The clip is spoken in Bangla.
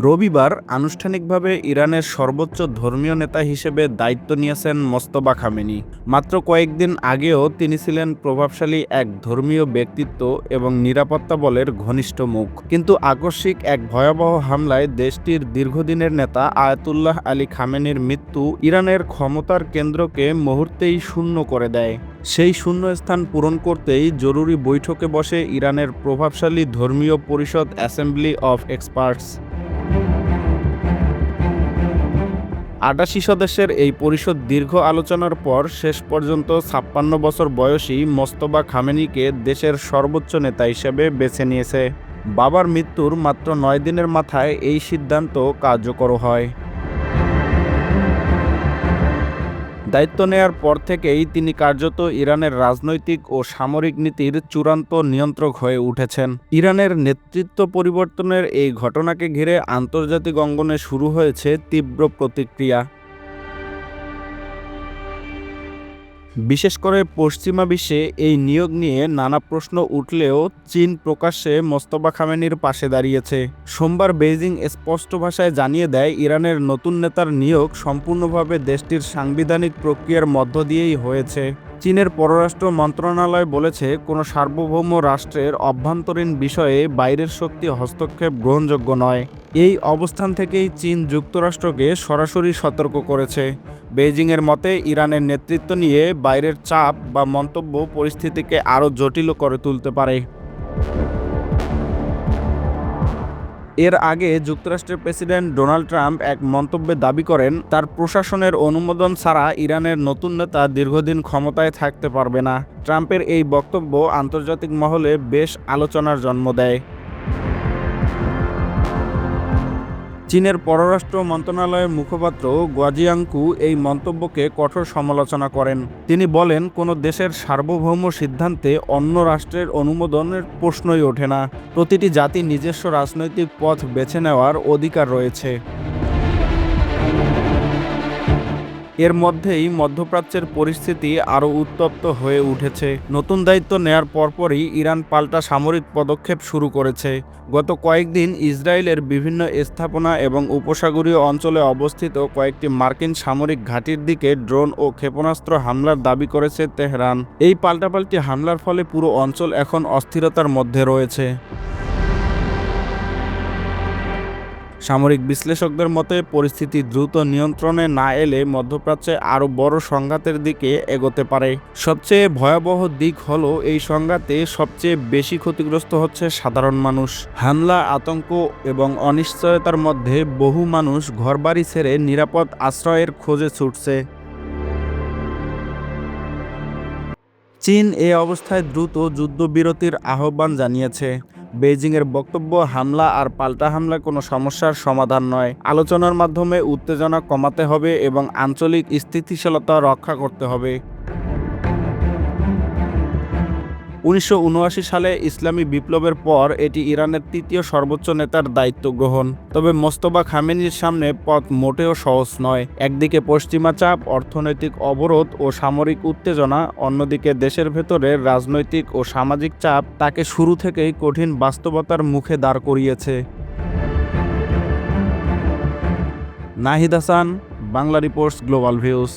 রবিবার আনুষ্ঠানিকভাবে ইরানের সর্বোচ্চ ধর্মীয় নেতা হিসেবে দায়িত্ব নিয়েছেন মোজতবা খামেনি। মাত্র কয়েকদিন আগেও তিনি ছিলেন প্রভাবশালী এক ধর্মীয় ব্যক্তিত্ব এবং নিরাপত্তা বলের ঘনিষ্ঠ মুখ। কিন্তু আকস্মিক এক ভয়াবহ হামলায় দেশটির দীর্ঘদিনের নেতা আয়াতুল্লাহ আলী খামেনির মৃত্যু ইরানের ক্ষমতার কেন্দ্রকে মুহূর্তেই শূন্য করে দেয়। সেই শূন্যস্থান পূরণ করতেই জরুরি বৈঠকে বসে ইরানের প্রভাবশালী ধর্মীয় পরিষদ অ্যাসেম্বলি অফ এক্সপার্টস। ৮৮ সদস্যের এই পরিষদ দীর্ঘ আলোচনার পর শেষ পর্যন্ত ৫৬ বছর বয়সী মোজতবা খামেনিকে দেশের সর্বোচ্চ নেতা হিসেবে বেছে নিয়েছে। বাবার মৃত্যুর মাত্র ৯ দিনের মাথায় এই সিদ্ধান্ত কার্যকর হয়। দায়িত্ব নেয়ার পর থেকেই তিনি কার্যত ইরানের রাজনৈতিক ও সামরিক নীতির চূড়ান্ত নিয়ন্ত্রক হয়ে উঠেছেন। ইরানের নেতৃত্ব পরিবর্তনের এই ঘটনাকে ঘিরে আন্তর্জাতিক অঙ্গনে শুরু হয়েছে তীব্র প্রতিক্রিয়া। বিশেষ করে পশ্চিমা বিশ্বে এই নিয়োগ নিয়ে নানা প্রশ্ন উঠলেও চীন প্রকাশ্যে মোজতবা খামেনির পাশে দাঁড়িয়েছে। সোমবার বেইজিং স্পষ্ট ভাষায় জানিয়ে দেয়, ইরানের নতুন নেতার নিয়োগ সম্পূর্ণভাবে দেশটির সাংবিধানিক প্রক্রিয়ার মধ্য দিয়েই হয়েছে। চীনের পররাষ্ট্র মন্ত্রণালয় বলেছে, কোনো সার্বভৌম রাষ্ট্রের অভ্যন্তরীণ বিষয়ে বাইরের শক্তি হস্তক্ষেপ গ্রহণযোগ্য নয়। এই অবস্থান থেকেই চীন যুক্তরাষ্ট্রকে সরাসরি সতর্ক করেছে। বেইজিংয়ের মতে, ইরানের নেতৃত্ব নিয়ে বাইরের চাপ বা মন্তব্য পরিস্থিতিকে আরও জটিল করে তুলতে পারে। এর আগে যুক্তরাষ্ট্রের প্রেসিডেন্ট ডোনাল্ড ট্রাম্প এক মন্তব্যে দাবি করেন, তার প্রশাসনের অনুমোদন ছাড়া ইরানের নতুন নেতা দীর্ঘদিন ক্ষমতায় থাকতে পারবে না। ট্রাম্পের এই বক্তব্য আন্তর্জাতিক মহলে বেশ আলোচনার জন্ম দেয়। চীনের পররাষ্ট্র মন্ত্রণালয়ের মুখপাত্র গুয়া জিয়াংকু এই মন্তব্যকে কঠোর সমালোচনা করেন। তিনি বলেন, কোনো দেশের সার্বভৌম সিদ্ধান্তে অন্য রাষ্ট্রের অনুমোদনের প্রশ্নই ওঠে না। প্রতিটি জাতি নিজস্ব রাজনৈতিক পথ বেছে নেওয়ার অধিকার রয়েছে। এর মধ্যেই মধ্যপ্রাচ্যের পরিস্থিতি আরও উত্তপ্ত হয়ে উঠেছে। নতুন দায়িত্ব নেয়ার পরপরই ইরান পাল্টা সামরিক পদক্ষেপ শুরু করেছে। গত কয়েকদিন ইসরায়েলের বিভিন্ন স্থাপনা এবং উপসাগরীয় অঞ্চলে অবস্থিত কয়েকটি মার্কিন সামরিক ঘাঁটির দিকে ড্রোন ও ক্ষেপণাস্ত্র হামলার দাবি করেছে তেহরান। এই পাল্টাপাল্টি হামলার ফলে পুরো অঞ্চল এখন অস্থিরতার মধ্যে রয়েছে। সামরিক বিশ্লেষকদের মতে, পরিস্থিতি দ্রুত নিয়ন্ত্রণে না এলে মধ্যপ্রাচ্যে আরও বড় সংঘাতের দিকে এগোতে পারে। সবচেয়ে ভয়াবহ দিক হলো, এই সংঘাতে সবচেয়ে বেশি ক্ষতিগ্রস্ত হচ্ছে সাধারণ মানুষ। হামলা, আতঙ্ক এবং অনিশ্চয়তার মধ্যে বহু মানুষ ঘরবাড়ি ছেড়ে নিরাপদ আশ্রয়ের খোঁজে ছুটছে। চীন এ অবস্থায় দ্রুত যুদ্ধবিরতির আহ্বান জানিয়েছে। বেইজিংয়ের বক্তব্য, হামলা আর পাল্টা হামলা কোনো সমস্যার সমাধান নয়। আলোচনার মাধ্যমে উত্তেজনা কমাতে হবে এবং আঞ্চলিক স্থিতিশীলতা রক্ষা করতে হবে। ১৯৭৯ সালে ইসলামী বিপ্লবের পর এটি ইরানের তৃতীয় সর্বোচ্চ নেতার দায়িত্ব গ্রহণ। তবে মোজতবা খামেনির সামনে পথ মোটেও সহজ নয়। একদিকে পশ্চিমা চাপ, অর্থনৈতিক অবরোধ ও সামরিক উত্তেজনা, অন্যদিকে দেশের ভেতরে রাজনৈতিক ও সামাজিক চাপ তাকে শুরু থেকেই কঠিন বাস্তবতার মুখে দাঁড় করিয়েছে। Nahid Hasan, Bangla reports, global views.